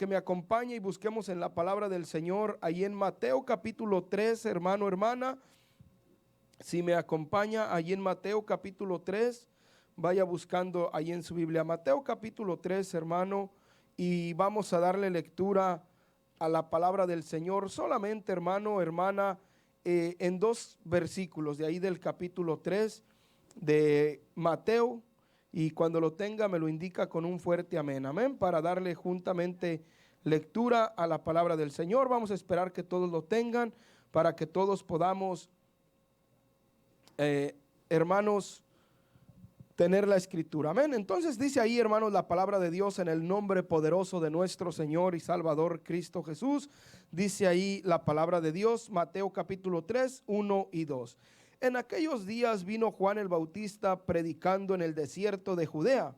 que me acompañe y busquemos en la palabra del Señor, ahí en Mateo capítulo 3, hermano, hermana. Si me acompaña ahí en Mateo capítulo 3, vaya buscando ahí en su Biblia. Mateo capítulo 3, hermano, y vamos a darle lectura a la palabra del Señor. Solamente, hermano, hermana, en dos versículos de ahí del capítulo 3 de Mateo. Y cuando lo tenga me lo indica con un fuerte amén, amén, para darle juntamente lectura a la palabra del Señor. Vamos a esperar que todos lo tengan para que todos podamos, hermanos, tener la escritura, amén. Entonces dice ahí, hermanos, la palabra de Dios en el nombre poderoso de nuestro Señor y Salvador Cristo Jesús. Dice ahí la palabra de Dios, Mateo capítulo 3, 1 y 2. En aquellos días vino Juan el Bautista predicando en el desierto de Judea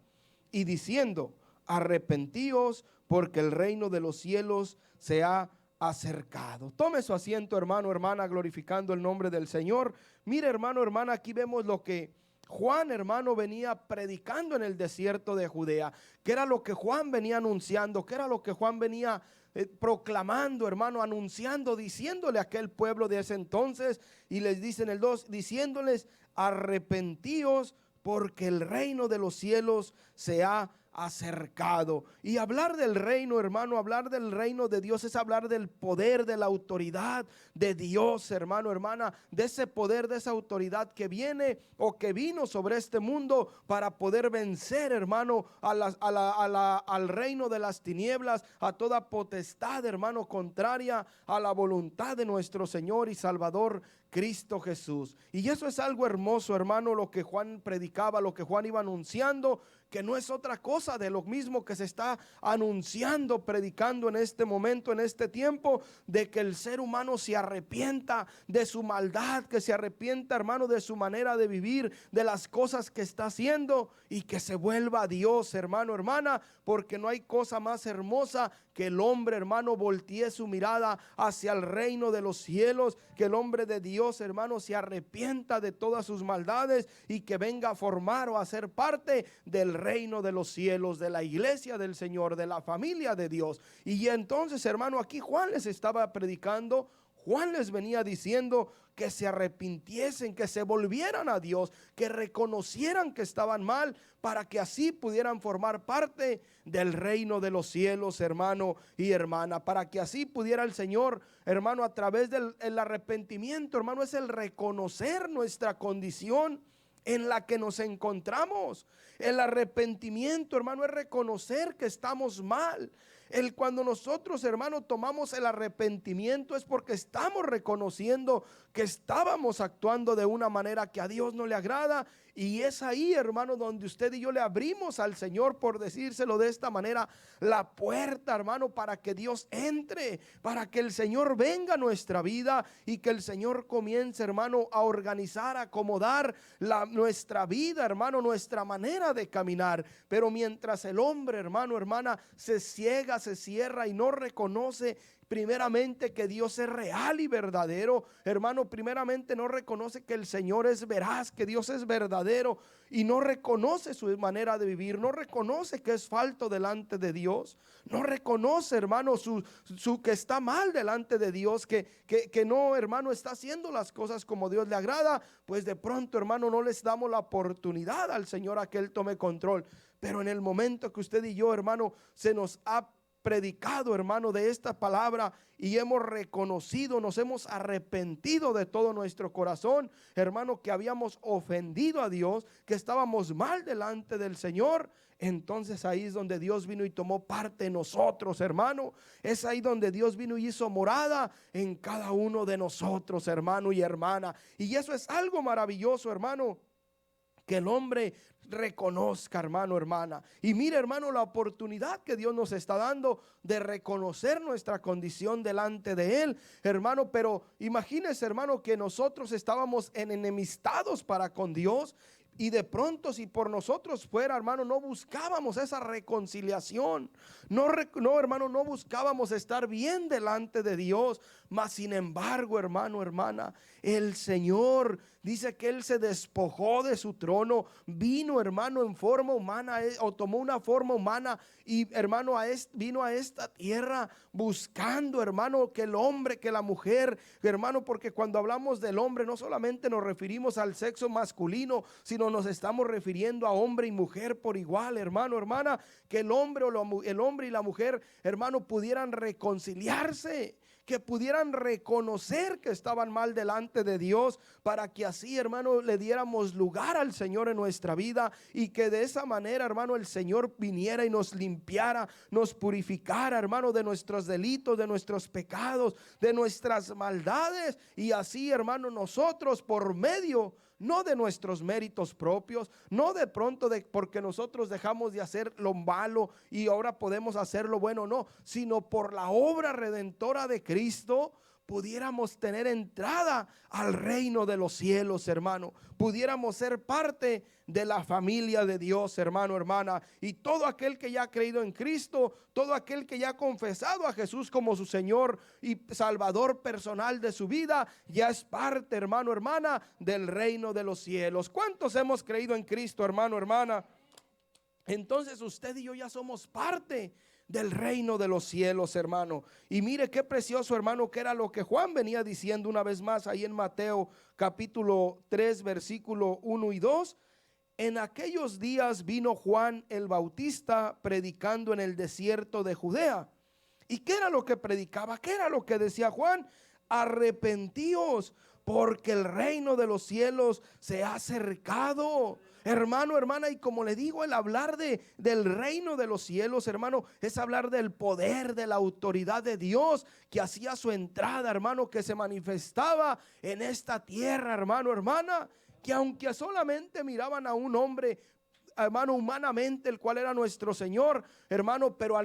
y diciendo: arrepentíos, porque el reino de los cielos se ha acercado. Tome su asiento, hermano, hermana, glorificando el nombre del Señor. Mire, hermano, hermana, aquí vemos lo que Juan, hermano, venía predicando en el desierto de Judea, que era lo que Juan venía anunciando, que era lo que Juan venía proclamando, hermano, anunciando, diciéndole a aquel pueblo de ese entonces. Y les dice en el 2, diciéndoles: arrepentíos, porque el reino de los cielos se ha acercado. Y hablar del reino, hermano, hablar del reino de Dios es hablar del poder, de la autoridad de Dios, hermano, hermana, de ese poder, de esa autoridad que viene o que vino sobre este mundo para poder vencer, hermano, al reino de las tinieblas, a toda potestad, hermano, contraria a la voluntad de nuestro Señor y Salvador Cristo Jesús. Y eso es algo hermoso, hermano, lo que Juan predicaba, lo que Juan iba anunciando, que no es otra cosa de lo mismo que se está anunciando, predicando en este momento, en este tiempo, de que el ser humano se arrepienta de su maldad, que se arrepienta, hermano, de su manera de vivir, de las cosas que está haciendo, y que se vuelva a Dios, hermano, hermana, porque no hay cosa más hermosa que el hombre, hermano, voltee su mirada hacia el reino de los cielos, que el hombre de Dios, hermano, se arrepienta de todas sus maldades y que venga a formar o a ser parte del reino de los cielos, de la iglesia del Señor, de la familia de Dios. Y entonces, hermano, aquí Juan les estaba predicando. Juan les venía diciendo que se arrepintiesen, que se volvieran a Dios, que reconocieran que estaban mal, para que así pudieran formar parte del reino de los cielos, hermano y hermana, para que así pudiera el Señor, hermano, a través del arrepentimiento, hermano, es el reconocer nuestra condición en la que nos encontramos. El arrepentimiento, hermano, es reconocer que estamos mal. Cuando nosotros, hermano, tomamos el arrepentimiento, es porque estamos reconociendo que estábamos actuando de una manera que a Dios no le agrada. Y es ahí, hermano, donde usted y yo le abrimos al Señor, por decírselo de esta manera, la puerta, hermano, para que Dios entre, para que el Señor venga a nuestra vida y que el Señor comience, hermano, a organizar, a acomodar nuestra vida, hermano, nuestra manera de caminar. Pero mientras el hombre, hermano, hermana, se ciega, se cierra y no reconoce primeramente que Dios es real y verdadero, hermano, primeramente no reconoce que el Señor es veraz, que Dios es verdadero, y no reconoce su manera de vivir, no reconoce que es falto delante de Dios, no reconoce, hermano, su que está mal delante de Dios, que no, hermano, está haciendo las cosas como Dios le agrada. Pues de pronto, hermano, no les damos la oportunidad al Señor a que Él tome control. Pero en el momento que usted y yo, hermano, se nos ha predicado, hermano, de esta palabra y hemos reconocido, nos hemos arrepentido de todo nuestro corazón, hermano, que habíamos ofendido a Dios, que estábamos mal delante del Señor, entonces ahí es donde Dios vino y tomó parte en nosotros, hermano. Es ahí donde Dios vino y hizo morada en cada uno de nosotros, hermano y hermana. Y eso es algo maravilloso, hermano, que el hombre reconozca, hermano, hermana. Y mire, hermano, la oportunidad que Dios nos está dando de reconocer nuestra condición delante de Él, hermano. Pero imagínese, hermano, que nosotros estábamos enemistados para con Dios. Y de pronto, si por nosotros fuera, hermano, no buscábamos esa reconciliación, no, hermano, no buscábamos estar bien delante de Dios. Mas sin embargo, hermano, hermana, el Señor dice que Él se despojó de su trono, vino, hermano, en forma humana, o tomó una forma humana y, hermano, vino a esta tierra buscando, hermano, que el hombre, que la mujer, hermano, porque cuando hablamos del hombre no solamente nos referimos al sexo masculino, sino nos estamos refiriendo a hombre y mujer por igual, hermano, hermana, que el hombre y la mujer, hermano, pudieran reconciliarse, que pudieran reconocer que estaban mal delante de Dios, para que así, hermano, le diéramos lugar al Señor en nuestra vida, y que de esa manera, hermano, el Señor viniera y nos limpiara, nos purificara, hermano, de nuestros delitos, de nuestros pecados, de nuestras maldades, y así, hermano, nosotros por medio no de nuestros méritos propios, no de pronto porque nosotros dejamos de hacer lo malo y ahora podemos hacer lo bueno, no, sino por la obra redentora de Cristo, pudiéramos tener entrada al reino de los cielos, hermano. Pudiéramos ser parte de la familia de Dios, hermano, hermana. Y todo aquel que ya ha creído en Cristo, todo aquel que ya ha confesado a Jesús como su Señor y Salvador personal de su vida, ya es parte, hermano, hermana, del reino de los cielos. ¿Cuántos hemos creído en Cristo, hermano, hermana? Entonces usted y yo ya somos parte del reino de los cielos, hermano. Y mire qué precioso, hermano, que era lo que Juan venía diciendo una vez más ahí en Mateo capítulo 3 versículo 1 y 2. En aquellos días vino Juan el Bautista predicando en el desierto de Judea. ¿Y qué era lo que predicaba? ¿Qué era lo que decía Juan? Arrepentíos, porque el reino de los cielos se ha acercado. Hermano, hermana, y como le digo, el hablar del reino de los cielos, hermano, es hablar del poder, de la autoridad de Dios que hacía su entrada, hermano, que se manifestaba en esta tierra, hermano, hermana, que aunque solamente miraban a un hombre, hermano, humanamente, el cual era nuestro Señor, hermano, pero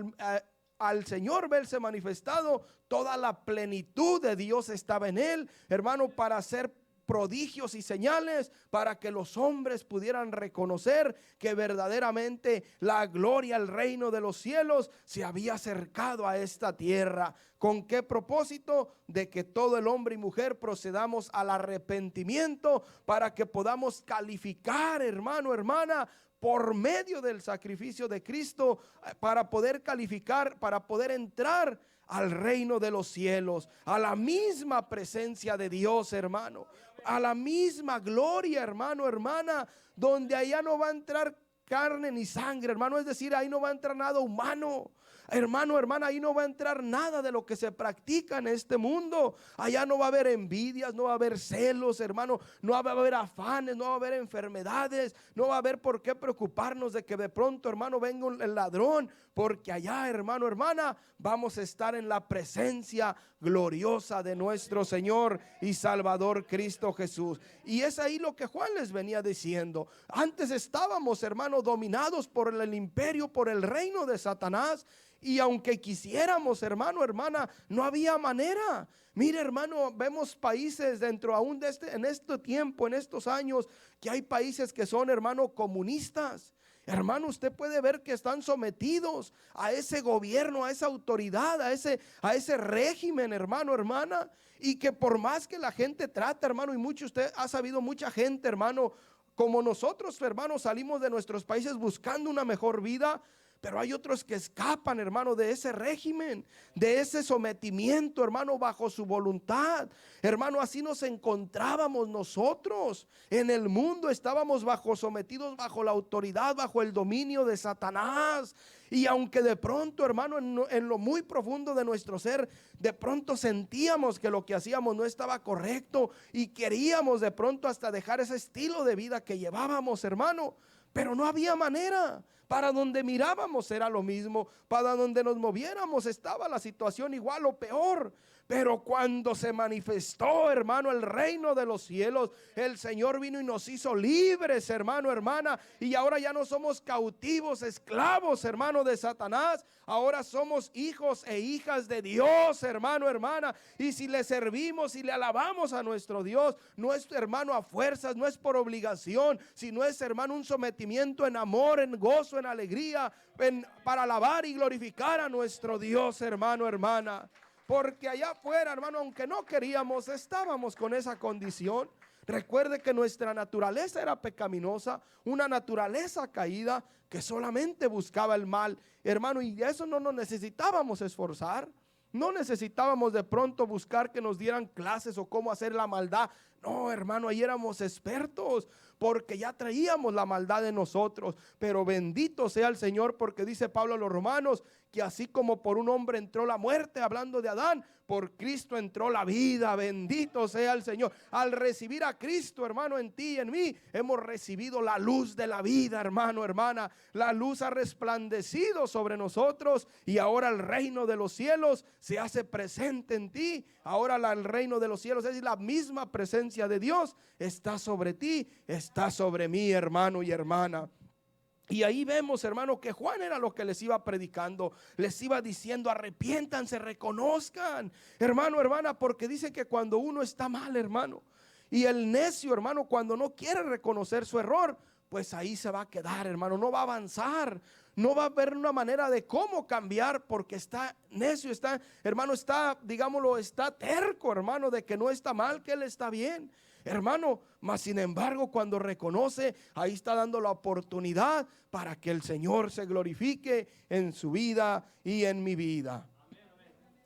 al Señor verse manifestado, toda la plenitud de Dios estaba en él, hermano, para hacer prodigios y señales, para que los hombres pudieran reconocer que verdaderamente la gloria, el reino de los cielos se había acercado a esta tierra. ¿Con qué propósito? De que todo el hombre y mujer procedamos al arrepentimiento, para que podamos calificar, hermano, hermana, por medio del sacrificio de Cristo, para poder calificar, para poder entrar al reino de los cielos, a la misma presencia de Dios, hermano, a la misma gloria, hermano, hermana, donde allá no va a entrar carne ni sangre, hermano, es decir, ahí no va a entrar nada humano. Hermano, hermana, ahí no va a entrar nada de lo que se practica en este mundo. Allá no va a haber envidias, no va a haber celos, hermano, no va a haber afanes, no va a haber enfermedades, no va a haber por qué preocuparnos de que de pronto, hermano, venga el ladrón, porque allá, hermano, hermana, vamos a estar en la presencia gloriosa de nuestro Señor y Salvador Cristo Jesús. Y es ahí lo que Juan les venía diciendo. Antes estábamos, hermano, dominados por el imperio, por el reino de Satanás. Y aunque quisiéramos, hermano, hermana, no había manera. Mire, hermano, vemos países dentro aún de en este tiempo, en estos años, que hay países que son, hermano, comunistas. Hermano, usted puede ver que están sometidos a ese gobierno, a esa autoridad, a ese régimen, hermano, hermana. Y que por más que la gente trata, hermano, y mucho, usted ha sabido mucha gente, hermano, como nosotros, hermanos, salimos de nuestros países buscando una mejor vida. Pero hay otros que escapan, hermano, de ese régimen, de ese sometimiento, hermano, bajo su voluntad. Hermano, así nos encontrábamos nosotros en el mundo. Estábamos sometidos bajo la autoridad, bajo el dominio de Satanás. Y aunque de pronto, hermano, en lo muy profundo de nuestro ser, de pronto sentíamos que lo que hacíamos no estaba correcto y queríamos de pronto hasta dejar ese estilo de vida que llevábamos, hermano. Pero no había manera. Para donde mirábamos era lo mismo. Para donde nos moviéramos estaba la situación igual o peor. Pero cuando se manifestó, hermano, el reino de los cielos, el Señor vino y nos hizo libres, hermano, hermana. Y ahora ya no somos cautivos, esclavos, hermano, de Satanás. Ahora somos hijos e hijas de Dios, hermano, hermana. Y si le servimos y le alabamos a nuestro Dios, no es, hermano, a fuerzas, no es por obligación, sino es, hermano, un sometimiento en amor, en gozo, en alegría, para alabar y glorificar a nuestro Dios, hermano, hermana. Porque allá afuera, hermano, aunque no queríamos, estábamos con esa condición. Recuerde que nuestra naturaleza era pecaminosa, una naturaleza caída que solamente buscaba el mal, hermano, y de eso no nos necesitábamos esforzar. No necesitábamos de pronto buscar que nos dieran clases o cómo hacer la maldad. No, hermano, ahí éramos expertos porque ya traíamos la maldad de nosotros. Pero bendito sea el Señor, porque dice Pablo a los romanos que así como por un hombre entró la muerte, hablando de Adán, por Cristo entró la vida. Bendito sea el Señor. Al recibir a Cristo, hermano, en ti y en mí, hemos recibido la luz de la vida, hermano, hermana. La luz ha resplandecido sobre nosotros y ahora el reino de los cielos se hace presente en ti. Ahora el reino de los cielos, es decir, la misma presencia de Dios está sobre ti, está sobre mí, hermano y hermana. Y ahí vemos, hermano, que Juan era lo que les iba predicando, les iba diciendo: arrepiéntanse, reconozcan, hermano, hermana, porque dice que cuando uno está mal, hermano, y el necio, hermano, cuando no quiere reconocer su error, pues ahí se va a quedar, hermano, no va a avanzar, no va a haber una manera de cómo cambiar, porque está necio, está, hermano, está, digámoslo, está terco, hermano, de que no está mal, que él está bien. Hermano, mas sin embargo, cuando reconoce, ahí está dando la oportunidad para que el Señor se glorifique en su vida y en mi vida.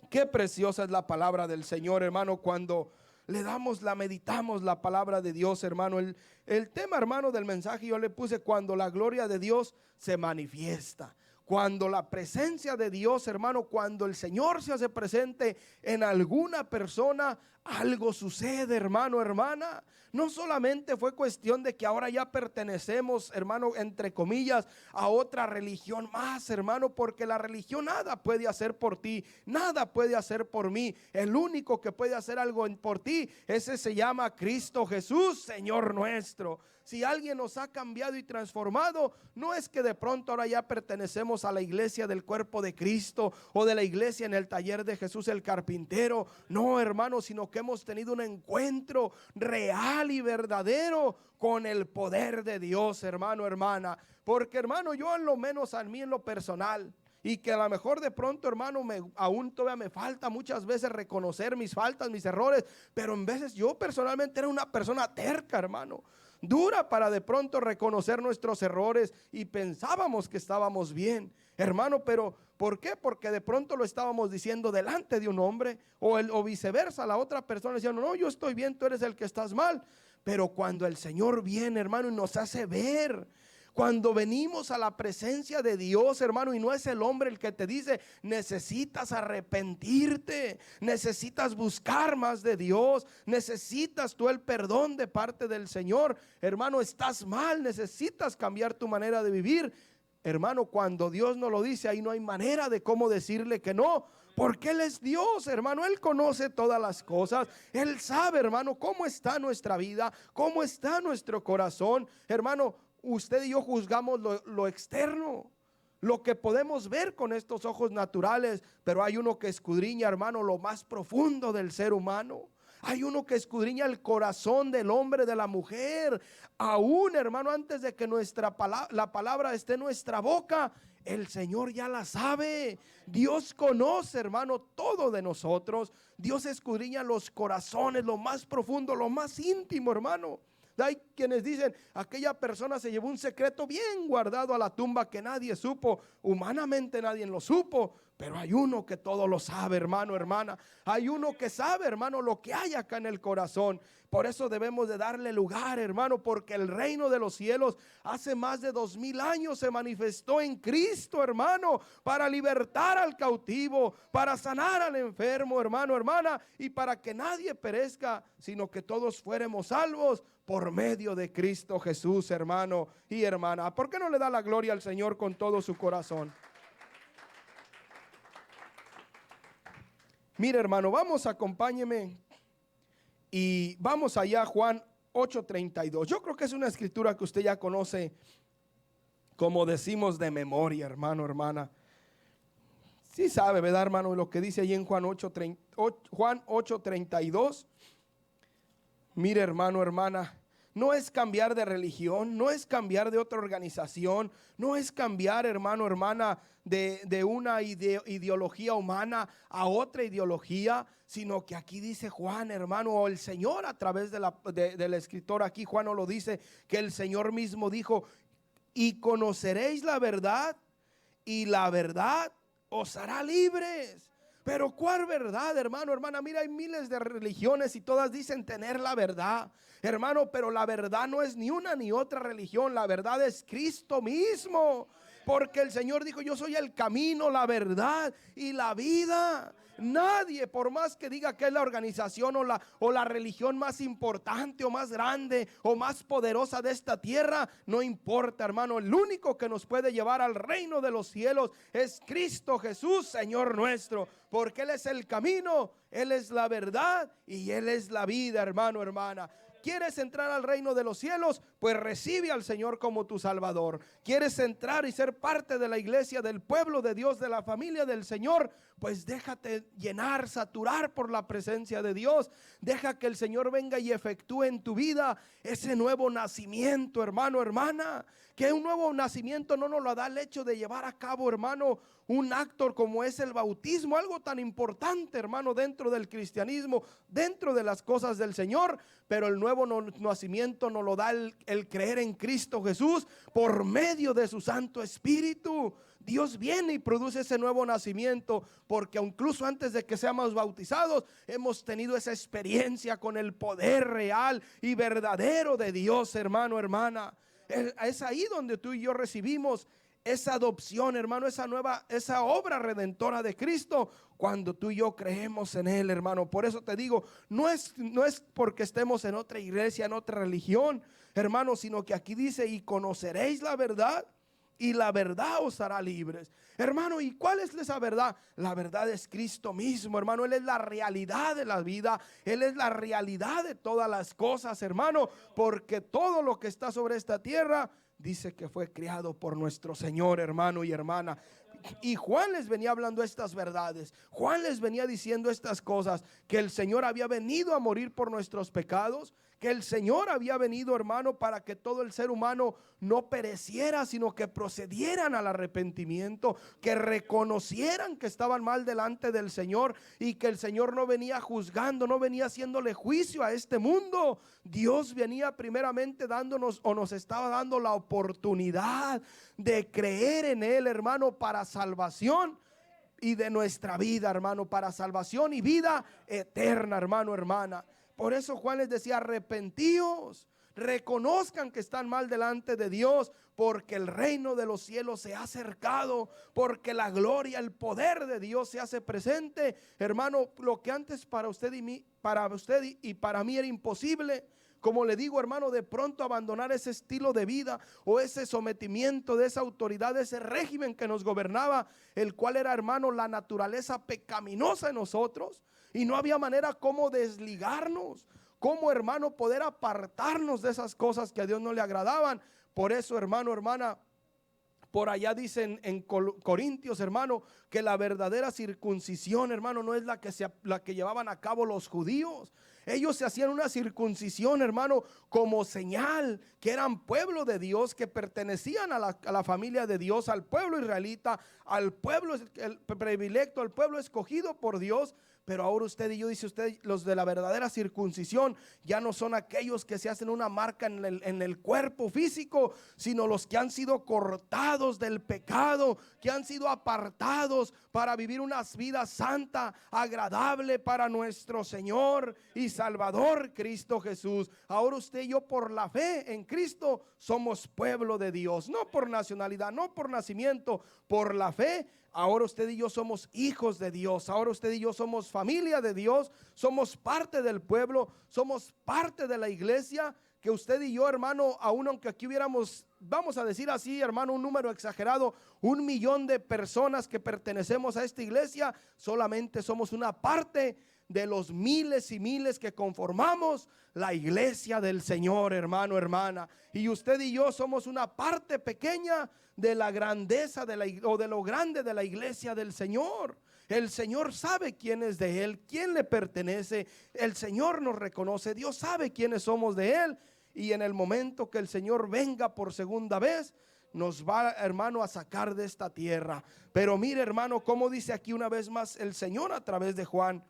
Qué preciosa es la palabra del Señor, hermano, cuando le damos, la meditamos la palabra de Dios, hermano. El tema, hermano, del mensaje yo le puse: cuando la gloria de Dios se manifiesta. Cuando la presencia de Dios, hermano, cuando el Señor se hace presente en alguna persona, algo sucede, hermano, hermana. No solamente fue cuestión de que ahora ya pertenecemos, hermano, entre comillas, a otra religión más, hermano, porque la religión nada puede hacer por ti, nada puede hacer por mí. El único que puede hacer algo por ti, ese se llama Cristo Jesús, Señor nuestro. Si alguien nos ha cambiado y transformado, no es que de pronto ahora ya pertenecemos a la iglesia del cuerpo de Cristo o de la iglesia en el taller de Jesús el carpintero. No, hermano, sino que hemos tenido un encuentro real y verdadero con el poder de Dios, hermano, hermana. Porque, hermano, yo en lo menos a mí en lo personal, y que a lo mejor de pronto, hermano, aún todavía me falta muchas veces reconocer mis faltas, mis errores, pero en veces yo personalmente era una persona terca, hermano, dura para de pronto reconocer nuestros errores, y pensábamos que estábamos bien, hermano, pero ¿por qué? Porque de pronto lo estábamos diciendo delante de un hombre, o viceversa, la otra persona decía: no, yo estoy bien, tú eres el que estás mal. Pero cuando el Señor viene, hermano, y nos hace ver, cuando venimos a la presencia de Dios, hermano, y no es el hombre el que te dice: necesitas arrepentirte, necesitas buscar más de Dios, necesitas tú el perdón de parte del Señor, hermano, estás mal, necesitas cambiar tu manera de vivir. Hermano, cuando Dios nos lo dice, ahí no hay manera de cómo decirle que no, porque Él es Dios, hermano. Él conoce todas las cosas. Él sabe, hermano, cómo está nuestra vida, cómo está nuestro corazón, hermano. Usted y yo juzgamos lo externo, lo que podemos ver con estos ojos naturales, pero hay uno que escudriña, hermano, lo más profundo del ser humano. Hay uno que escudriña el corazón del hombre, de la mujer. Aún, hermano, antes de que la palabra esté en nuestra boca, el Señor ya la sabe. Dios conoce, hermano, todo de nosotros. Dios escudriña los corazones, lo más profundo, lo más íntimo, hermano. Hay quienes dicen: aquella persona se llevó un secreto bien guardado a la tumba que nadie supo. Humanamente nadie lo supo, pero hay uno que todo lo sabe, hermano, hermana. Hay uno que sabe, hermano, lo que hay acá en el corazón. Por eso debemos de darle lugar, hermano, porque el reino de los cielos hace más de 2000 años se manifestó en Cristo, hermano, para libertar al cautivo, para sanar al enfermo, hermano, hermana, y para que nadie perezca, sino que todos fuéramos salvos por medio de Cristo Jesús, hermano y hermana. ¿Por qué no le da la gloria al Señor con todo su corazón? Mire, hermano, acompáñeme y vamos allá a Juan 8:32. Yo creo que es una escritura que usted ya conoce, como decimos, de memoria, hermano, hermana. Sí sabe, ¿verdad, hermano? Lo que dice ahí en Juan 8:32. Mire, hermano, hermana, no es cambiar de religión, no es cambiar de otra organización, no es cambiar, hermano, hermana, de una ideología humana a otra ideología, sino que aquí dice Juan, hermano, o el Señor a través del escritor aquí, Juan nos lo dice, que el Señor mismo dijo: y conoceréis la verdad, y la verdad os hará libres. Pero ¿cuál verdad, hermano, hermana? Mira, hay miles de religiones y todas dicen tener la verdad, hermano, pero la verdad no es ni una ni otra religión. La verdad es Cristo mismo, porque el Señor dijo: yo soy el camino, la verdad y la vida. Nadie, por más que diga que es la organización o la religión más importante o más grande o más poderosa de esta tierra, no importa, hermano. El único que nos puede llevar al reino de los cielos es Cristo Jesús, Señor nuestro, porque Él es el camino, Él es la verdad y Él es la vida, hermano, hermana. ¿Quieres entrar al reino de los cielos? Pues recibe al Señor como tu Salvador. ¿Quieres entrar y ser parte de la iglesia, del pueblo de Dios, de la familia del Señor? Pues déjate llenar, saturar por la presencia de Dios. Deja que el Señor venga y efectúe en tu vida ese nuevo nacimiento, hermano, hermana. Que un nuevo nacimiento no nos lo da el hecho de llevar a cabo, hermano, un acto como es el bautismo, algo tan importante, hermano, dentro del cristianismo, dentro de las cosas del Señor. Pero el nuevo nacimiento nos lo da el creer en Cristo Jesús por medio de su Santo Espíritu. Dios viene y produce ese nuevo nacimiento, porque incluso antes de que seamos bautizados, hemos tenido esa experiencia con el poder real y verdadero de Dios, hermano, hermana. Es ahí donde tú y yo recibimos esa adopción, hermano, esa obra redentora de Cristo, cuando tú y yo creemos en Él, hermano. Por eso te digo, no es porque estemos en otra iglesia, en otra religión, hermano, sino que aquí dice: y conoceréis la verdad, y la verdad os hará libres. Hermano, ¿y cuál es esa verdad? La verdad es Cristo mismo, hermano. Él es la realidad de la vida, Él es la realidad de todas las cosas, hermano, porque todo lo que está sobre esta tierra dice que fue creado por nuestro Señor, hermano y hermana. Y Juan les venía hablando estas verdades. Juan les venía diciendo estas cosas: que el Señor había venido a morir por nuestros pecados, que el Señor había venido, hermano, para que todo el ser humano no pereciera, sino que procedieran al arrepentimiento, que reconocieran que estaban mal delante del Señor, y que el Señor no venía juzgando, no venía haciéndole juicio a este mundo. Dios venía primeramente dándonos, o nos estaba dando la oportunidad de creer en Él, hermano, para salvación y de nuestra vida, hermano, para salvación y vida eterna, hermano, hermana. Por eso Juan les decía: arrepentíos, reconozcan que están mal delante de Dios, porque el reino de los cielos se ha acercado, porque la gloria, el poder de Dios se hace presente, hermano. Lo que antes para usted y para mí era imposible, como le digo, hermano, de pronto abandonar ese estilo de vida o ese sometimiento de esa autoridad, de ese régimen que nos gobernaba, el cual era, hermano, la naturaleza pecaminosa en nosotros, y no había manera como desligarnos, como, hermano, poder apartarnos de esas cosas que a Dios no le agradaban. Por eso, hermano, hermana, por allá dicen en Corintios, hermano, que la verdadera circuncisión, hermano, no es la que llevaban a cabo los judíos. Ellos se hacían una circuncisión, hermano, como señal que eran pueblo de Dios, que pertenecían a la familia de Dios, al pueblo israelita, al pueblo el predilecto, al pueblo escogido por Dios. Pero ahora usted y yo, dice usted, los de la verdadera circuncisión ya no son aquellos que se hacen una marca en el cuerpo físico, sino los que han sido cortados del pecado, que han sido apartados para vivir una vida santa, agradable para nuestro Señor y Salvador Cristo Jesús. Ahora usted y yo, por la fe en Cristo, somos pueblo de Dios, no por nacionalidad, no por nacimiento, por la fe. Ahora usted y yo somos hijos de Dios. Ahora usted y yo somos familia de Dios. Somos parte del pueblo. Somos parte de la iglesia. Que usted y yo, hermano, aún aunque aquí hubiéramos, vamos a decir así, hermano, un número exagerado, 1 millón de personas que pertenecemos a esta iglesia, solamente somos una parte de los miles y miles que conformamos la iglesia del Señor, hermano, hermana. Y usted y yo somos una parte pequeña de la grandeza o de lo grande de la iglesia del Señor. El Señor sabe quién es de Él, quién le pertenece. El Señor nos reconoce, Dios sabe quiénes somos de Él. y en el momento que el Señor venga por segunda vez, nos va, hermano, a sacar de esta tierra. Pero mire, hermano, como dice aquí una vez más el Señor a través de Juan: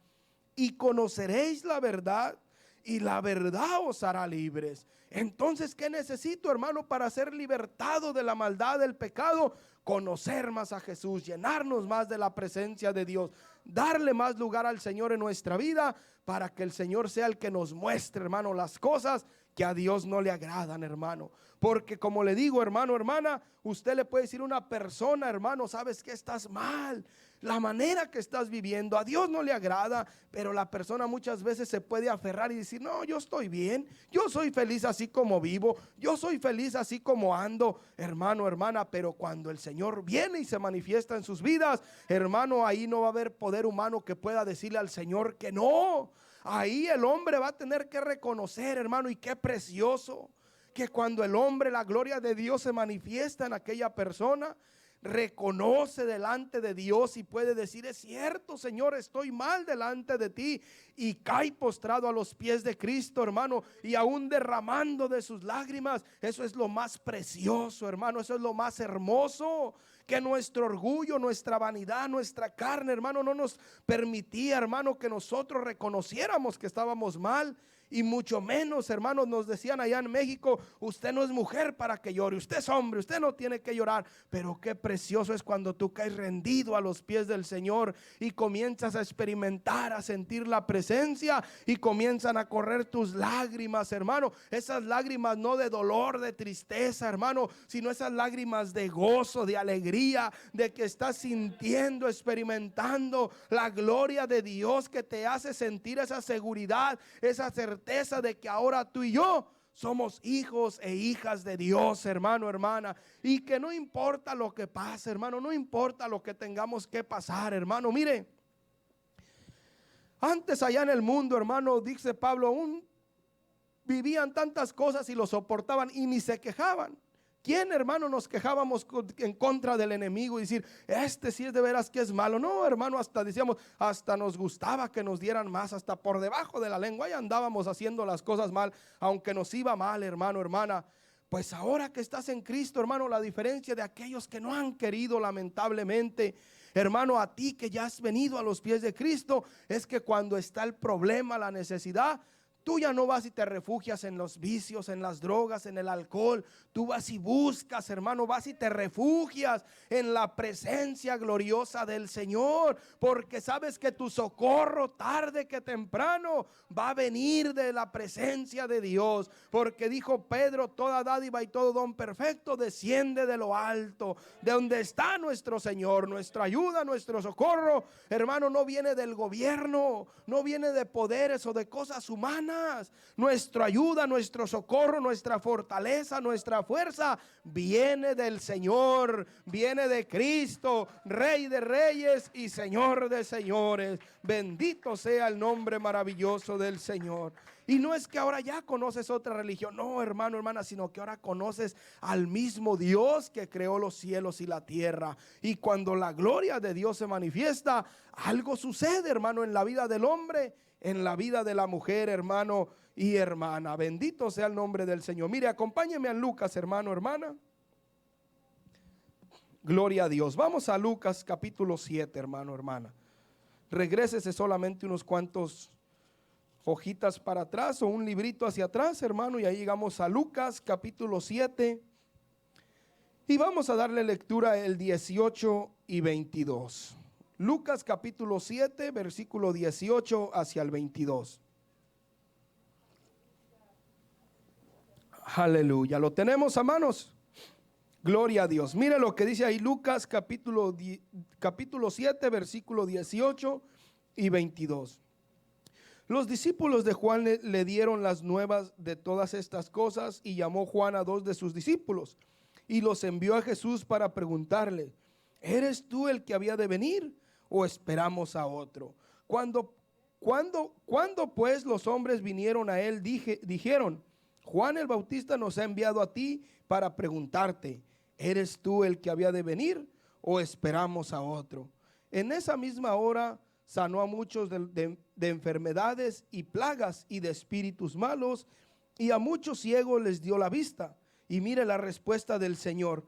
y conoceréis la verdad, y la verdad os hará libres. Entonces, ¿qué necesito, hermano, para ser libertado de la maldad, del pecado? Conocer más a Jesús, llenarnos más de la presencia de Dios, darle más lugar al Señor en nuestra vida, para que el Señor sea el que nos muestre, hermano, las cosas que a Dios no le agradan, hermano. Porque como le digo, hermano, hermana, usted le puede decir a una persona: hermano, sabes que estás mal, la manera que estás viviendo a Dios no le agrada. Pero la persona muchas veces se puede aferrar y decir: no, yo estoy bien, yo soy feliz así como vivo, yo soy feliz así como ando, hermano, hermana. Pero cuando el Señor viene y se manifiesta en sus vidas, hermano, ahí no va a haber poder humano que pueda decirle al Señor que no. Ahí el hombre va a tener que reconocer, hermano, y qué precioso que cuando el hombre, la gloria de Dios se manifiesta en aquella persona, reconoce delante de Dios y puede decir: es cierto, Señor, estoy mal delante de ti, y cae postrado a los pies de Cristo, hermano, y aún derramando de sus lágrimas. Eso es lo más precioso, hermano, eso es lo más hermoso, que nuestro orgullo, nuestra vanidad, nuestra carne, hermano, no nos permitía, hermano, que nosotros reconociéramos que estábamos mal. Y mucho menos, hermanos, nos decían allá en México: usted no es mujer para que llore, usted es hombre, usted no tiene que llorar. Pero qué precioso es cuando tú caes rendido a los pies del Señor y comienzas a experimentar, a sentir la presencia, y comienzan a correr tus lágrimas, hermano. Esas lágrimas no de dolor, de tristeza, hermano, sino esas lágrimas de gozo, de alegría, de que estás sintiendo, experimentando la gloria de Dios, que te hace sentir esa seguridad, esa certeza de que ahora tú y yo somos hijos e hijas de Dios, hermano, hermana. Y que no importa lo que pase, hermano, no importa lo que tengamos que pasar, hermano. Mire, antes allá en el mundo, hermano, dice Pablo, vivían tantas cosas y lo soportaban y ni se quejaban. ¿Quién, hermano, nos quejábamos en contra del enemigo y decir: este sí es de veras que es malo? No, hermano, hasta decíamos, hasta nos gustaba que nos dieran más, hasta por debajo de la lengua, y andábamos haciendo las cosas mal, aunque nos iba mal, hermano, hermana. Pues ahora que estás en Cristo, hermano, la diferencia de aquellos que no han querido, lamentablemente, hermano, a ti que ya has venido a los pies de Cristo, es que cuando está el problema, la necesidad, tú ya no vas y te refugias en los vicios, en las drogas, en el alcohol. Tú vas y buscas, hermano, vas y te refugias en la presencia gloriosa del Señor, porque sabes que tu socorro, tarde que temprano, va a venir de la presencia de Dios. Porque dijo Pedro: toda dádiva y todo don perfecto desciende de lo alto, de donde está nuestro Señor. Nuestra ayuda, nuestro socorro, hermano, no viene del gobierno, no viene de poderes o de cosas humanas. Nuestra ayuda, nuestro socorro, nuestra fortaleza, nuestra fuerza viene del Señor, viene de Cristo, Rey de reyes y Señor de señores. Bendito sea el nombre maravilloso del Señor. Y no es que ahora ya conoces otra religión, no, hermano, hermana, sino que ahora conoces al mismo Dios que creó los cielos y la tierra. Y cuando la gloria de Dios se manifiesta, algo sucede, hermano, en la vida del hombre, en la vida de la mujer, hermano y hermana. Bendito sea el nombre del Señor. Mire, acompáñeme a Lucas, hermano, hermana. Gloria a Dios. Vamos a Lucas capítulo 7, hermano, hermana. Regrésese solamente unos cuantos hojitas para atrás o un librito hacia atrás, hermano, y ahí llegamos a Lucas capítulo 7 y vamos a darle lectura el 18 y 22. Lucas capítulo 7, versículo 18 hacia el 22. Aleluya, ¿lo tenemos, hermanos? Gloria a Dios. Mire lo que dice ahí Lucas capítulo 7, versículo 18 y 22. Los discípulos de Juan le dieron las nuevas de todas estas cosas, y llamó Juan a 2 de sus discípulos y los envió a Jesús para preguntarle: ¿eres tú el que había de venir o esperamos a otro? Cuando pues los hombres vinieron a él, dijeron: Juan el Bautista nos ha enviado a ti para preguntarte: ¿eres tú el que había de venir o esperamos a otro? En esa misma hora sanó a muchos de enfermedades y plagas y de espíritus malos, y a muchos ciegos les dio la vista. Y mire la respuesta del Señor.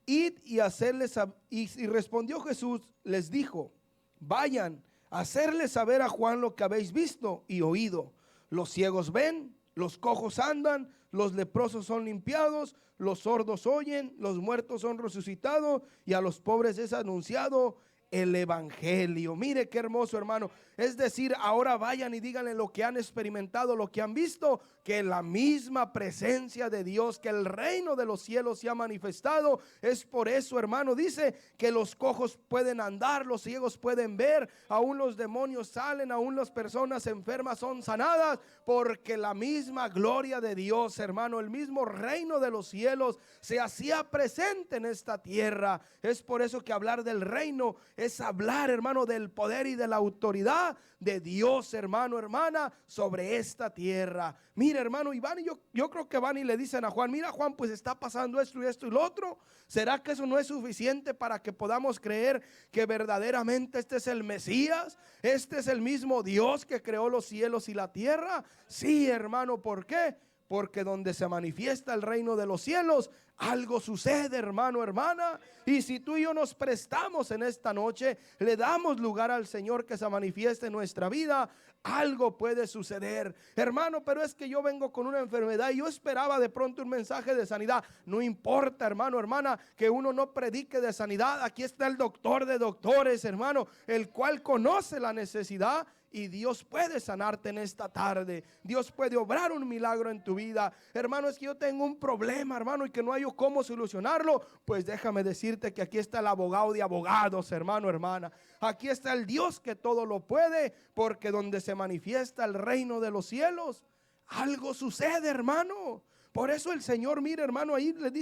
Id y hacerles, y respondió Jesús, les dijo, vayan a hacerles saber a Juan lo que habéis visto y oído. Los ciegos ven, los cojos andan, los leprosos son limpiados, los sordos oyen, los muertos son resucitados y a los pobres es anunciado el evangelio. Mire qué hermoso, hermano. Es decir, ahora vayan y díganle lo que han experimentado, lo que han visto, que la misma presencia de Dios, que el reino de los cielos se ha manifestado. Es por eso, hermano, dice que los cojos pueden andar, los ciegos pueden ver, aún los demonios salen, aún las personas enfermas son sanadas, porque la misma gloria de Dios, hermano, el mismo reino de los cielos se hacía presente en esta tierra. Es por eso que hablar del reino es hablar, hermano, del poder y de la autoridad de Dios, hermano, hermana, sobre esta tierra. Mira, hermano, y van y yo creo que van y le dicen a Juan, mira, Juan, pues está pasando esto y esto y lo otro. ¿Será que eso no es suficiente para que podamos creer que verdaderamente este es el Mesías? ¿Este es el mismo Dios que creó los cielos y la tierra? Sí, hermano, ¿por qué? Porque donde se manifiesta el reino de los cielos, algo sucede, hermano, hermana. Y si tú y yo nos prestamos en esta noche, le damos lugar al Señor que se manifieste en nuestra vida, algo puede suceder, hermano. Pero es que yo vengo con una enfermedad y yo esperaba de pronto un mensaje de sanidad. No importa, hermano, hermana, que uno no predique de sanidad. Aquí está el doctor de doctores, hermano, el cual conoce la necesidad. Y Dios puede sanarte en esta tarde. Dios puede obrar un milagro en tu vida. Hermano, es que yo tengo un problema, hermano, y que no hay cómo solucionarlo. Pues déjame decirte que aquí está el abogado de abogados, hermano, hermana. Aquí está el Dios que todo lo puede, porque donde se manifiesta el reino de los cielos, algo sucede, hermano. Por eso el Señor, mire, hermano, ahí le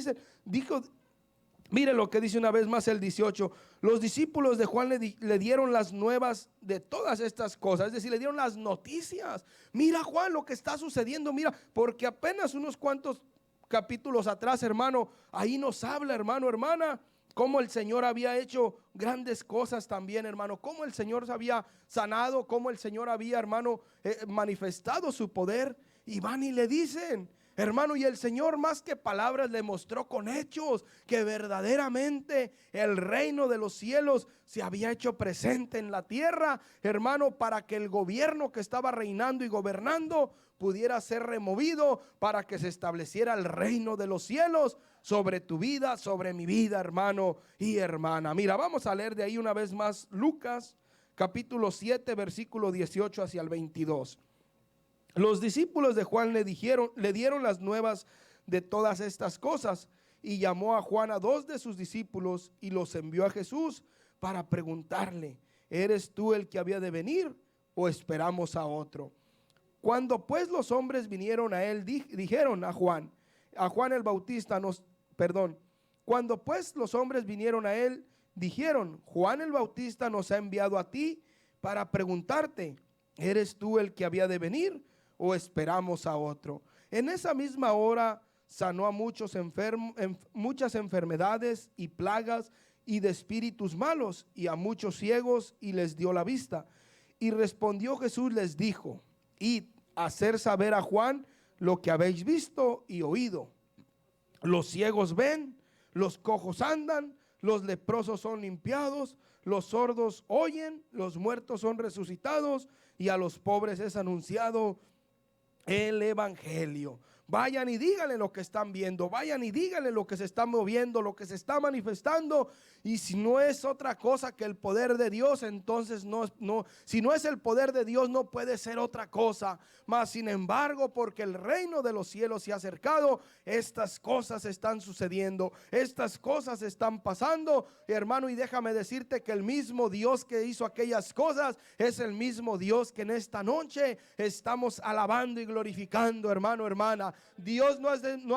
dijo, mire lo que dice una vez más el 18. Los discípulos de Juan le dieron las nuevas de todas estas cosas. Es decir, le dieron las noticias. Mira, Juan, lo que está sucediendo. Mira, porque apenas unos cuantos capítulos atrás, hermano, ahí nos habla, hermano, hermana, cómo el Señor había hecho grandes cosas también, hermano. Cómo el Señor se había sanado. Cómo el Señor había, hermano, manifestado su poder. Y van y le dicen, hermano, y el Señor más que palabras le mostró con hechos que verdaderamente el reino de los cielos se había hecho presente en la tierra, hermano, para que el gobierno que estaba reinando y gobernando pudiera ser removido, para que se estableciera el reino de los cielos sobre tu vida, sobre mi vida, hermano y hermana. Mira, vamos a leer de ahí una vez más Lucas capítulo 7 versículo 18 hacia el 22. Los discípulos de Juan le dieron las nuevas de todas estas cosas, y llamó a Juan a 2 de sus discípulos y los envió a Jesús para preguntarle, ¿eres tú el que había de venir o esperamos a otro? Cuando pues los hombres vinieron a él, dijeron a Juan el Bautista cuando pues los hombres vinieron a él, dijeron, Juan el Bautista nos ha enviado a ti para preguntarte, ¿eres tú el que había de venir o esperamos a otro? En esa misma hora sanó a muchos muchas enfermedades y plagas y de espíritus malos, y a muchos ciegos, y les dio la vista. Y respondió Jesús, les dijo, id a hacer saber a Juan lo que habéis visto y oído. Los ciegos ven, los cojos andan, los leprosos son limpiados, los sordos oyen, los muertos son resucitados, y a los pobres es anunciado el evangelio. Vayan y díganle lo que están viendo, vayan y díganle lo que se está moviendo, lo que se está manifestando. Y si no es otra cosa que el poder de Dios, entonces si no es el poder de Dios, no puede ser otra cosa. Mas sin embargo, porque el reino de los cielos se ha acercado, estas cosas están sucediendo, estas cosas están pasando, hermano. Y déjame decirte que el mismo Dios que hizo aquellas cosas es el mismo Dios que en esta noche estamos alabando y glorificando, hermano, hermana. Dios no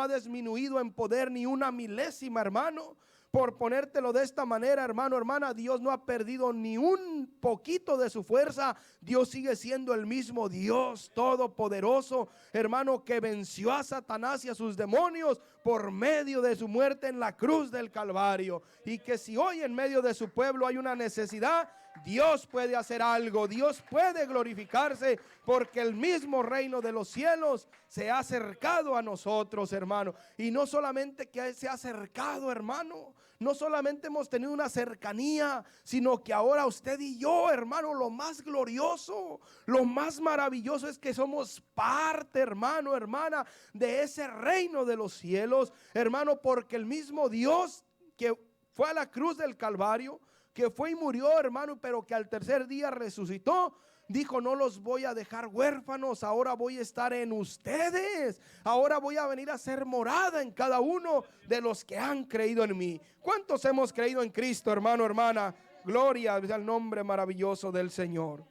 ha disminuido en poder ni una milésima, hermano. Por ponértelo de esta manera, hermano, hermana, Dios no ha perdido ni un poquito de su fuerza. Dios sigue siendo el mismo Dios todopoderoso, hermano, que venció a Satanás y a sus demonios por medio de su muerte en la cruz del Calvario. Y que si hoy en medio de su pueblo hay una necesidad, Dios puede hacer algo, Dios puede glorificarse, porque el mismo reino de los cielos se ha acercado a nosotros, hermano. Y no solamente que se ha acercado, hermano, no solamente hemos tenido una cercanía, sino que ahora usted y yo, hermano, lo más glorioso, lo más maravilloso es que somos parte, hermano, hermana, de ese reino de los cielos, hermano, porque el mismo Dios que fue a la cruz del Calvario, que fue y murió, hermano, pero que al tercer día resucitó, dijo: no los voy a dejar huérfanos, ahora voy a estar en ustedes, ahora voy a venir a ser morada en cada uno de los que han creído en mí. ¿Cuántos hemos creído en Cristo, hermano, hermana? Gloria al nombre maravilloso del Señor.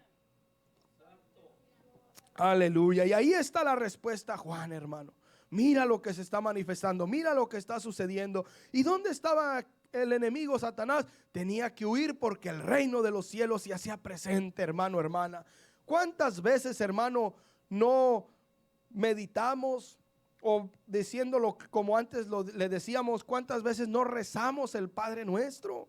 Aleluya. Y ahí está la respuesta a Juan, hermano. Mira lo que se está manifestando, mira lo que está sucediendo. ¿Y dónde estaba el enemigo, Satanás? Tenía que huir porque el reino de los cielos se hacía presente, hermano, hermana. ¿Cuántas veces, hermano, no meditamos o diciéndolo como antes le decíamos, cuántas veces no rezamos el Padre Nuestro?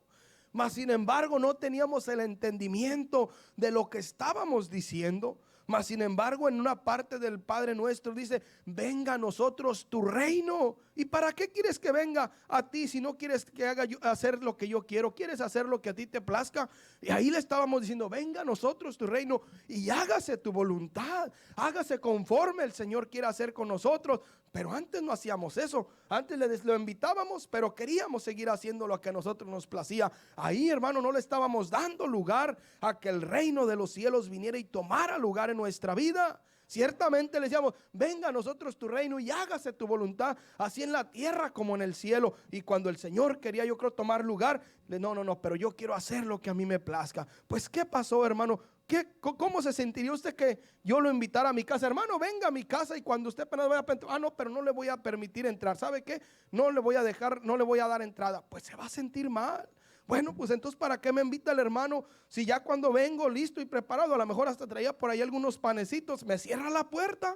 Mas sin embargo no teníamos el entendimiento de lo que estábamos diciendo. Mas sin embargo en una parte del Padre Nuestro dice: venga a nosotros tu reino. ¿Y para qué quieres que venga a ti si no quieres que haga yo, hacer lo que yo quiero? ¿Quieres hacer lo que a ti te plazca? Y ahí le estábamos diciendo: venga a nosotros tu reino y hágase tu voluntad, hágase conforme el Señor quiera hacer con nosotros. Pero antes no hacíamos eso. Antes lo invitábamos, pero queríamos seguir haciendo lo que a nosotros nos placía. Ahí, hermano, no le estábamos dando lugar a que el reino de los cielos viniera y tomara lugar en nuestra vida. Ciertamente le decíamos: venga a nosotros tu reino y hágase tu voluntad, así en la tierra como en el cielo. Y cuando el Señor quería, yo creo, tomar lugar, no, pero yo quiero hacer lo que a mí me plazca. Pues ¿qué pasó, hermano? ¿Cómo se sentiría usted que yo lo invitara a mi casa? Hermano, venga a mi casa, y cuando usted apenas vaya a no, pero no le voy a permitir entrar. ¿Sabe qué? No le voy a dejar, no le voy a dar entrada. Pues se va a sentir mal. Bueno, pues entonces ¿para qué me invita el hermano? Si ya cuando vengo listo y preparado, a lo mejor hasta traía por ahí algunos panecitos, me cierra la puerta.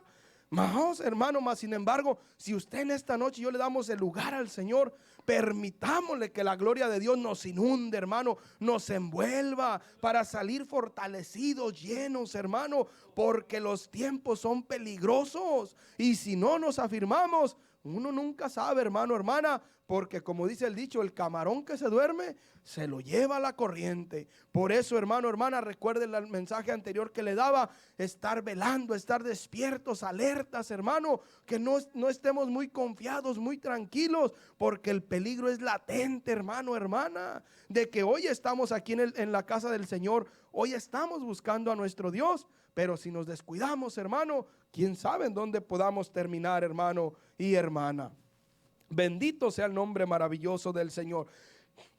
Más, hermano, más sin embargo, si usted en esta noche yo le damos el lugar al Señor, permitámosle que la gloria de Dios nos inunde, hermano, nos envuelva para salir fortalecidos, llenos, hermano, porque los tiempos son peligrosos y si no nos afirmamos, uno nunca sabe, hermano, hermana, porque como dice el dicho, el camarón que se duerme se lo lleva la corriente. Por eso, hermano, hermana, recuerden el mensaje anterior que le daba: estar velando, estar despiertos, alertas, hermano, que no estemos muy confiados, muy tranquilos, porque el peligro es latente, hermano, hermana, de que hoy estamos aquí en la casa del Señor, hoy estamos buscando a nuestro Dios, pero si nos descuidamos, hermano, quién sabe en dónde podamos terminar, hermano y hermana. Bendito sea el nombre maravilloso del Señor.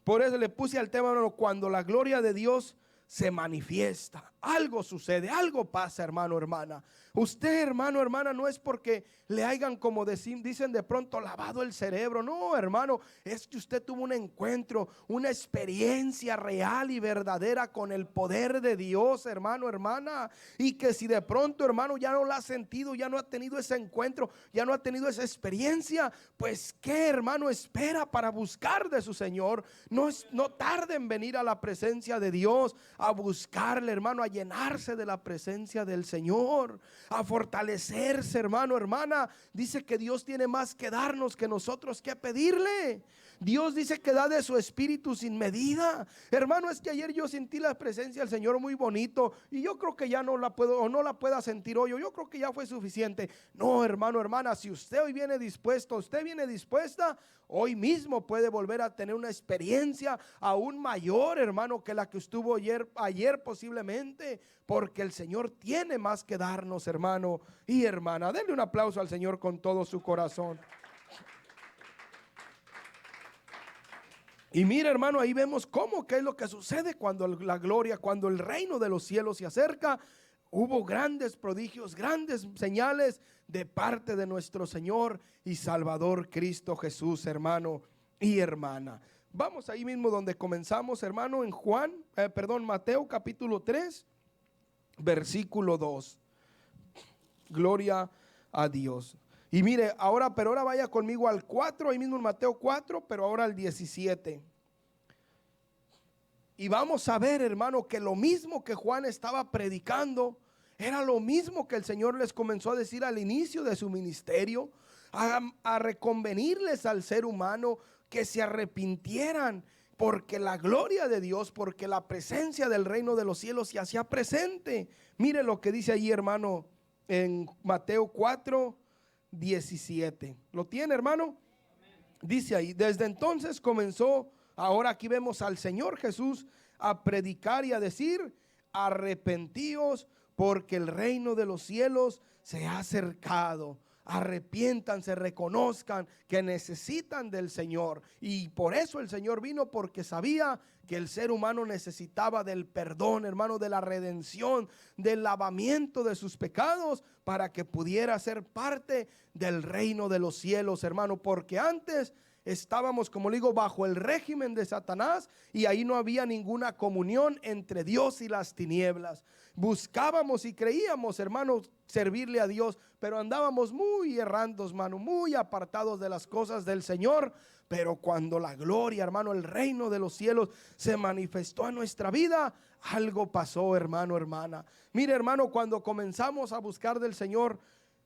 Por eso le puse al tema, hermano, cuando la gloria de Dios se manifiesta, algo sucede, algo pasa, hermano, hermana. Usted, hermano, hermana, no es porque le hayan, como dicen de pronto, lavado el cerebro. No, hermano, es que usted tuvo un encuentro, una experiencia real y verdadera con el poder de Dios, hermano, hermana. Y que si de pronto, hermano, ya no la ha sentido, ya no ha tenido ese encuentro, ya no ha tenido esa experiencia, pues qué, hermano, espera para buscar de su Señor. No tarde en venir a la presencia de Dios, a buscarle, hermano, a llenarse de la presencia del Señor, a fortalecerse, hermano, hermana. Dice que Dios tiene más que darnos que nosotros que pedirle. Dios dice que da de su espíritu sin medida. Hermano, es que ayer yo sentí la presencia del Señor muy bonito y yo creo que ya no la puedo o no la pueda sentir hoy, yo creo que ya fue suficiente. No, hermano, hermana, si usted hoy viene dispuesto, usted viene dispuesta, hoy mismo puede volver a tener una experiencia aún mayor, hermano, que la que estuvo ayer posiblemente, porque el Señor tiene más que darnos, hermano y hermana. Denle un aplauso al Señor con todo su corazón. Y mira, hermano, ahí vemos qué es lo que sucede cuando la gloria, cuando el reino de los cielos se acerca. Hubo grandes prodigios, grandes señales de parte de nuestro Señor y Salvador Cristo Jesús, hermano y hermana. Vamos ahí mismo donde comenzamos, hermano, en Mateo capítulo 3, versículo 2. Gloria a Dios. Y mire, ahora vaya conmigo al 4, ahí mismo en Mateo 4, pero ahora al 17. Y vamos a ver, hermano, que lo mismo que Juan estaba predicando era lo mismo que el Señor les comenzó a decir al inicio de su ministerio, a reconvenirles al ser humano que se arrepintieran, porque la gloria de Dios, porque la presencia del reino de los cielos se hacía presente. Mire lo que dice allí, hermano, en Mateo 4:17. ¿Lo tiene, hermano? Dice ahí: desde entonces comenzó, ahora aquí vemos al Señor Jesús a predicar y a decir: arrepentíos, porque el reino de los cielos se ha acercado. Arrepiéntanse, reconozcan que necesitan del Señor. Y por eso el Señor vino, porque sabía que el ser humano necesitaba del perdón, hermano, de la redención, del lavamiento de sus pecados, para que pudiera ser parte del reino de los cielos, hermano. Porque antes estábamos, como le digo, bajo el régimen de Satanás, y ahí no había ninguna comunión entre Dios y las tinieblas. Buscábamos y creíamos, hermanos, servirle a Dios, pero andábamos muy errantes, hermano, muy apartados de las cosas del Señor. Pero cuando la gloria, hermano, el reino de los cielos se manifestó en nuestra vida, algo pasó, hermano, hermana. Mire, hermano, cuando comenzamos a buscar del Señor,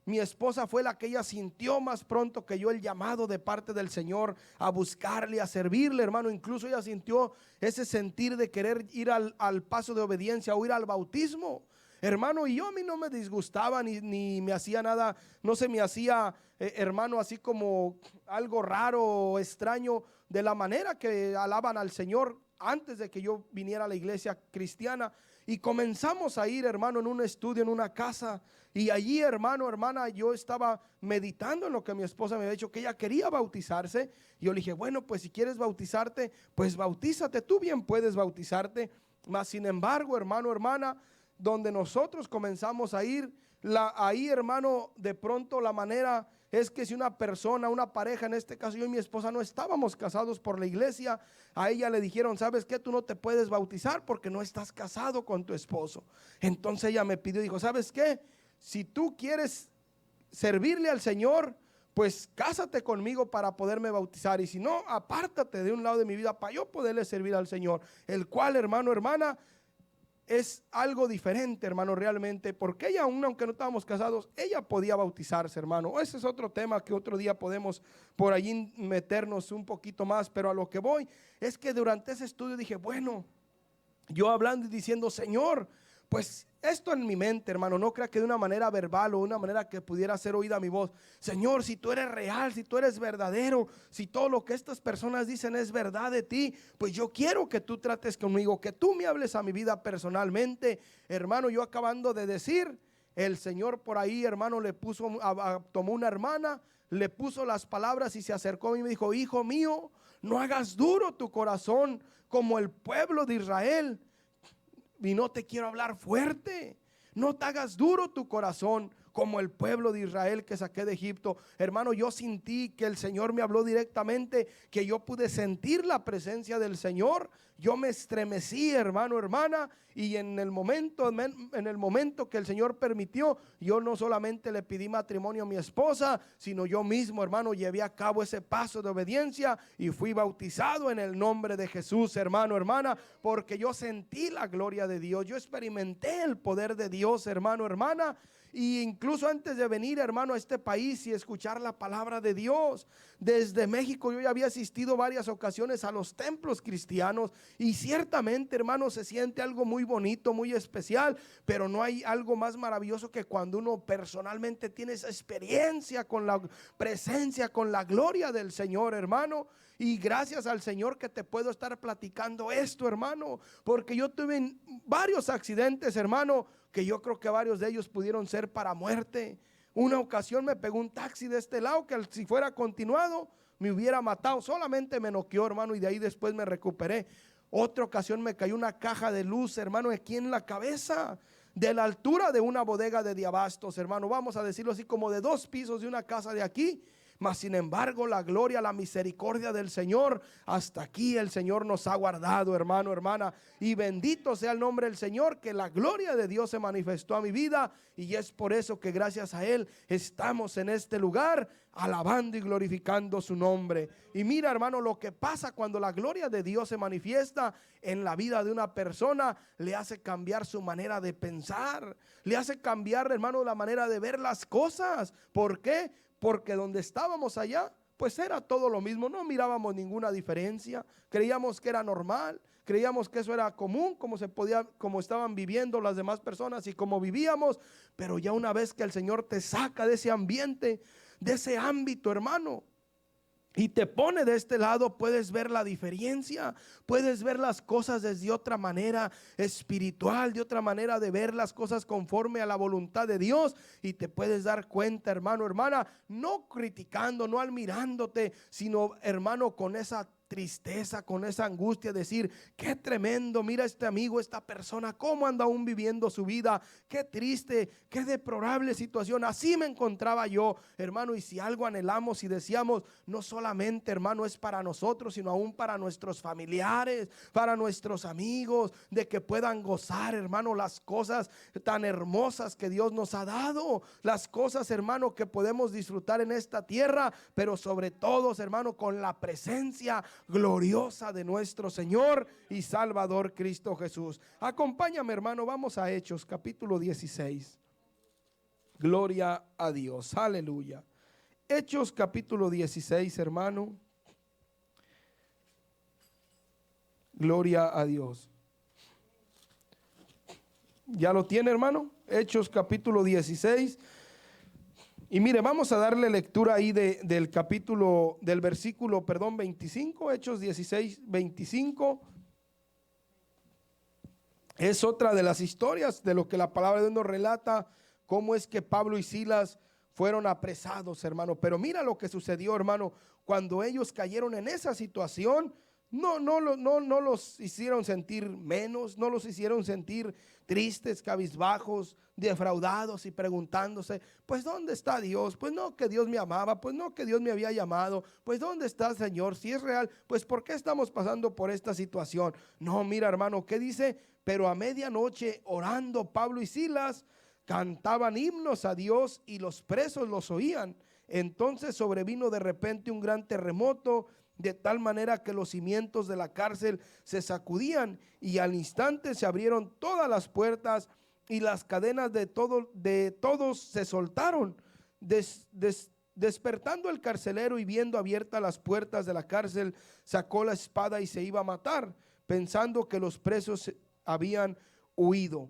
mi esposa fue la que ella sintió más pronto que yo el llamado de parte del Señor a buscarle, a servirle, hermano. Incluso ella sintió ese sentir de querer ir al paso de obediencia o ir al bautismo, hermano. Y yo, a mí no me disgustaba ni me hacía nada, no se me hacía, hermano, así como algo raro o extraño de la manera que alaban al Señor antes de que yo viniera a la iglesia cristiana. Y comenzamos a ir, hermano, en un estudio, en una casa. Y allí, hermano, hermana, yo estaba meditando en lo que mi esposa me había dicho, que ella quería bautizarse. Y yo le dije: bueno, pues si quieres bautizarte, pues bautízate, tú bien puedes bautizarte. Mas sin embargo, hermano, hermana, donde nosotros comenzamos a ir, ahí, hermano, de pronto la manera es que si una persona, una pareja, en este caso yo y mi esposa no estábamos casados por la iglesia, a ella le dijeron: ¿sabes qué? Tú no te puedes bautizar porque no estás casado con tu esposo. Entonces ella me pidió, dijo: ¿sabes qué? Si tú quieres servirle al Señor, pues cásate conmigo para poderme bautizar, y si no, apártate de un lado de mi vida para yo poderle servir al Señor. El cual, hermano, hermana, es algo diferente, hermano, realmente, porque ella, aún aunque no estábamos casados, ella podía bautizarse, hermano. Ese es otro tema que otro día podemos por allí meternos un poquito más, pero a lo que voy es que durante ese estudio dije: bueno, yo hablando y diciendo: Señor, pues esto en mi mente, hermano, no crea que de una manera verbal o de una manera que pudiera ser oída mi voz. Señor, si tú eres real, si tú eres verdadero, si todo lo que estas personas dicen es verdad de ti, pues yo quiero que tú trates conmigo, que tú me hables a mi vida personalmente. Hermano, yo acabando de decir, el Señor por ahí, hermano, le puso, tomó una hermana, le puso las palabras y se acercó a mí y me dijo: hijo mío, no hagas duro tu corazón como el pueblo de Israel. Y no te quiero hablar fuerte. No te hagas duro tu corazón como el pueblo de Israel que saqué de Egipto. Hermano, yo sentí que el Señor me habló directamente, que yo pude sentir la presencia del Señor. Yo me estremecí, hermano, hermana, y en el momento que el Señor permitió, yo no solamente le pedí matrimonio a mi esposa, sino yo mismo, hermano, llevé a cabo ese paso de obediencia y fui bautizado en el nombre de Jesús, hermano, hermana, porque yo sentí la gloria de Dios, yo experimenté el poder de Dios, hermano, hermana. Y incluso antes de venir, hermano, a este país y escuchar la palabra de Dios, desde México yo ya había asistido varias ocasiones a los templos cristianos, y ciertamente, hermano, se siente algo muy bonito, muy especial, pero no hay algo más maravilloso que cuando uno personalmente tiene esa experiencia con la presencia, con la gloria del Señor, hermano. Y gracias al Señor que te puedo estar platicando esto, hermano, porque yo tuve varios accidentes, hermano, que yo creo que varios de ellos pudieron ser para muerte. Una ocasión me pegó un taxi de este lado que si fuera continuado me hubiera matado. Solamente me noqueó, hermano, y de ahí después me recuperé. Otra ocasión me cayó una caja de luz, hermano, aquí en la cabeza, de la altura de una bodega de abastos, hermano. Vamos a decirlo así, como de 2 pisos de una casa de aquí. Mas sin embargo, la gloria, la misericordia del Señor, hasta aquí el Señor nos ha guardado, hermano, hermana. Y bendito sea el nombre del Señor, que la gloria de Dios se manifestó a mi vida. Y es por eso que gracias a Él estamos en este lugar, alabando y glorificando su nombre. Y mira, hermano, lo que pasa cuando la gloria de Dios se manifiesta en la vida de una persona, le hace cambiar su manera de pensar, le hace cambiar, hermano, la manera de ver las cosas. ¿Por qué? Porque donde estábamos allá, pues era todo lo mismo, no mirábamos ninguna diferencia, creíamos que era normal, creíamos que eso era común, como se podía, como estaban viviendo las demás personas y como vivíamos. Pero ya una vez que el Señor te saca de ese ambiente, de ese ámbito, hermano, y te pone de este lado, puedes ver la diferencia, puedes ver las cosas desde otra manera espiritual, de otra manera de ver las cosas conforme a la voluntad de Dios. Y te puedes dar cuenta, hermano, hermana, no criticando, no admirándote, sino, hermano, con esa tristeza, con esa angustia, decir: qué tremendo, mira este amigo, esta persona, cómo anda aún viviendo su vida, qué triste, qué deplorable situación. Así me encontraba yo, hermano. Y si algo anhelamos y deseamos, no solamente, hermano, es para nosotros, sino aún para nuestros familiares, para nuestros amigos, de que puedan gozar, hermano, las cosas tan hermosas que Dios nos ha dado, las cosas, hermano, que podemos disfrutar en esta tierra, pero sobre todo, hermano, con la presencia gloriosa de nuestro Señor y Salvador Cristo Jesús. Acompáñame, hermano, vamos a Hechos capítulo 16. Gloria a Dios, aleluya. Hechos capítulo 16, hermano. Gloria a Dios. ¿Ya lo tiene, hermano? Hechos capítulo 16. Y mire, vamos a darle lectura ahí del capítulo, del versículo, 25, Hechos 16, 25. Es otra de las historias de lo que la palabra de Dios nos relata, cómo es que Pablo y Silas fueron apresados, hermano. Pero mira lo que sucedió, hermano, cuando ellos cayeron en esa situación. No los hicieron sentir menos, no los hicieron sentir tristes, cabizbajos, defraudados y preguntándose: pues ¿dónde está Dios? Pues no que Dios me amaba, pues no que Dios me había llamado, pues ¿dónde está el Señor? Si es real, pues ¿por qué estamos pasando por esta situación? No, mira, hermano, ¿qué dice? Pero a medianoche, orando, Pablo y Silas cantaban himnos a Dios y los presos los oían. Entonces sobrevino de repente un gran terremoto, de tal manera que los cimientos de la cárcel se sacudían, y al instante se abrieron todas las puertas y las cadenas de todos se soltaron. Despertando el carcelero y viendo abiertas las puertas de la cárcel, sacó la espada y se iba a matar, pensando que los presos habían huido.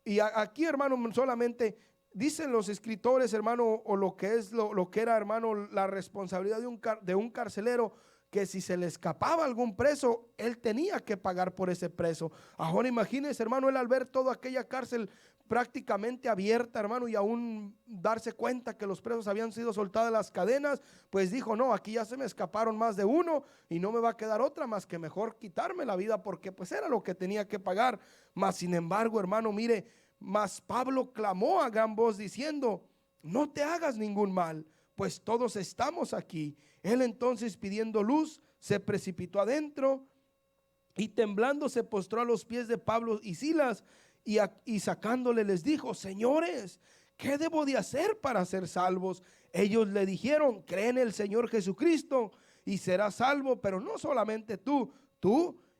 Y aquí, hermano, solamente dicen los escritores, hermano, o lo que es lo que era, hermano, la responsabilidad de un carcelero, que si se le escapaba algún preso, él tenía que pagar por ese preso. Ahora imagínense, hermano, él al ver toda aquella cárcel prácticamente abierta, hermano, y aún darse cuenta que los presos habían sido soltadas las cadenas, pues dijo: no, aquí ya se me escaparon más de uno y no me va a quedar otra más que mejor quitarme la vida, porque pues era lo que tenía que pagar. Mas sin embargo, hermano, mire, mas Pablo clamó a gran voz diciendo: no te hagas ningún mal, pues todos estamos aquí. Él entonces, pidiendo luz, se precipitó adentro y temblando se postró a los pies de Pablo y Silas, y sacándole les dijo: señores, ¿qué debo de hacer para ser salvos? Ellos le dijeron: cree en el Señor Jesucristo y serás salvo, pero no solamente tú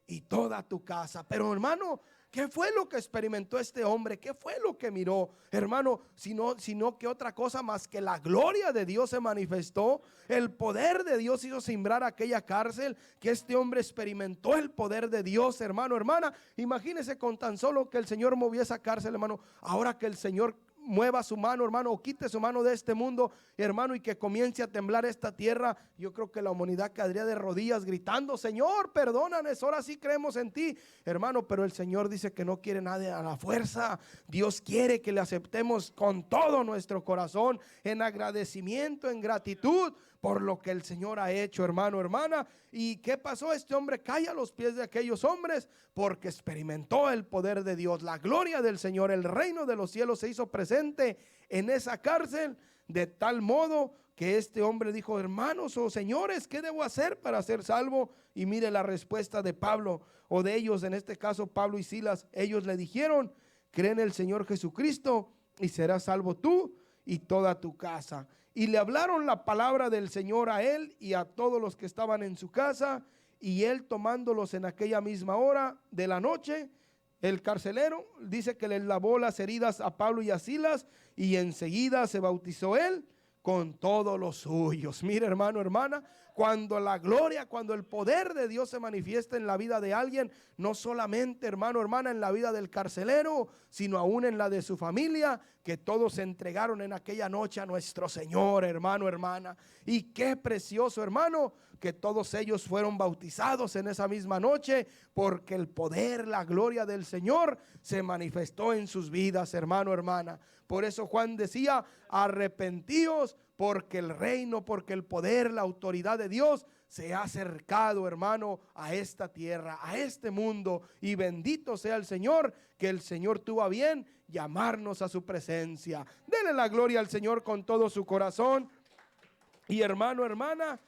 y toda tu casa. Pero, hermano, ¿qué fue lo que experimentó este hombre? ¿Qué fue lo que miró, hermano? Sino que otra cosa más que la gloria de Dios se manifestó. El poder de Dios hizo cimbrar aquella cárcel, que este hombre experimentó el poder de Dios, hermano, hermana. Imagínese con tan solo que el Señor movió esa cárcel, hermano. Ahora que el Señor mueva su mano, hermano, o quite su mano de este mundo, hermano, y que comience a temblar esta tierra, yo creo que la humanidad quedaría de rodillas gritando: Señor, perdónanos, ahora sí creemos en ti, hermano. Pero el Señor dice que no quiere nada a la fuerza. Dios quiere que le aceptemos con todo nuestro corazón, en agradecimiento, en gratitud por lo que el Señor ha hecho, hermano, hermana. ¿Y qué pasó? Este hombre cae a los pies de aquellos hombres porque experimentó el poder de Dios, la gloria del Señor. El reino de los cielos se hizo presente en esa cárcel, de tal modo que este hombre dijo: hermanos o señores, ¿qué debo hacer para ser salvo? Y mire la respuesta de Pablo, o de ellos, en este caso Pablo y Silas. Ellos le dijeron: cree en el Señor Jesucristo y serás salvo tú y toda tu casa. Y le hablaron la palabra del Señor a él y a todos los que estaban en su casa. Y él, tomándolos en aquella misma hora de la noche, el carcelero dice que les lavó las heridas a Pablo y a Silas, y enseguida se bautizó él con todos los suyos. Mira, hermano, hermana, cuando la gloria, cuando el poder de Dios se manifiesta en la vida de alguien, no solamente, hermano, hermana, en la vida del carcelero, sino aún en la de su familia, que todos se entregaron en aquella noche a nuestro Señor, hermano, hermana. Y qué precioso, hermano, que todos ellos fueron bautizados en esa misma noche, porque el poder, la gloria del Señor se manifestó en sus vidas, hermano, hermana. Por eso Juan decía: arrepentíos, porque el reino, porque el poder, la autoridad de Dios se ha acercado, hermano, a esta tierra, a este mundo. Y bendito sea el Señor, que el Señor tuvo a bien llamarnos a su presencia. Denle la gloria al Señor con todo su corazón. Y hermano, hermana,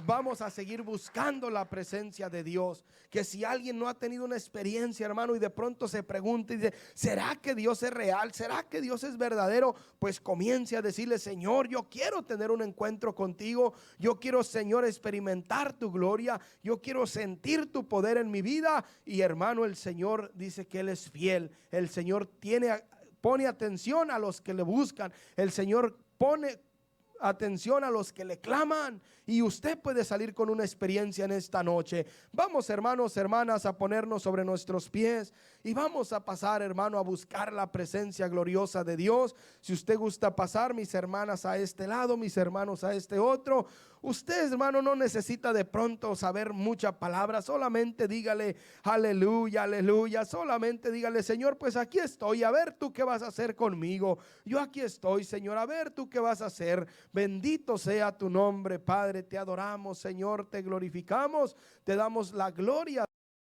vamos a seguir buscando la presencia de Dios. Que si alguien no ha tenido una experiencia, hermano, y de pronto se pregunta y dice: ¿será que Dios es real? ¿Será que Dios es verdadero? Pues comience a decirle: Señor, yo quiero tener un encuentro contigo. Yo quiero, Señor, experimentar tu gloria. Yo quiero sentir tu poder en mi vida. Y hermano, el Señor dice que Él es fiel. El Señor pone atención a los que le buscan. El Señor pone atención a los que le claman. Y usted puede salir con una experiencia en esta noche. Vamos, hermanos, hermanas, a ponernos sobre nuestros pies y vamos a pasar, hermano, a buscar la presencia gloriosa de Dios. Si usted gusta pasar, mis hermanas a este lado, mis hermanos a este otro. Usted, hermano, no necesita de pronto saber mucha palabra. Solamente dígale: aleluya, aleluya. Solamente dígale: Señor, pues aquí estoy. A ver tú qué vas a hacer conmigo. Yo aquí estoy, Señor. A ver tú qué vas a hacer. Bendito sea tu nombre, Padre. Te adoramos, Señor. Te glorificamos. Te damos la gloria.